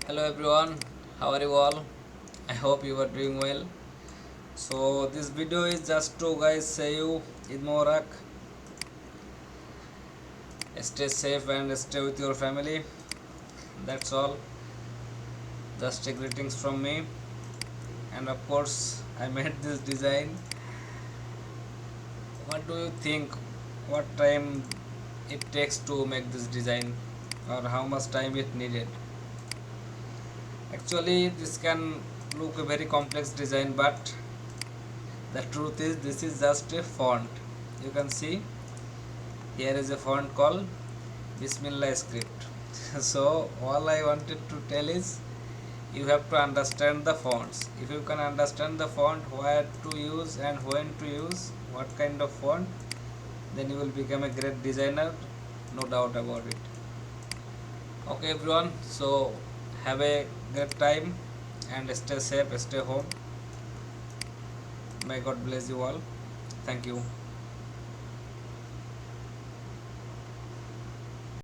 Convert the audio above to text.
Hello everyone, how are you all? I hope you are doing well. So this video is just to guys say you Eid Mubarak. Stay safe and stay with your family. That's all. Just a greetings from me. And of course I made this design. What do you think? What time it takes to make this design or how much time it needed? Actually this can look a very complex design, but the truth is this is just a font. You can see here is a font called Bismillah script. So all I wanted to tell is you have to understand the fonts. If you can understand the font, where to use and when to use, what kind of font, then you will become a great designer, no doubt about it. Okay everyone, so have a great time and stay safe, stay home. May God bless you all. Thank you.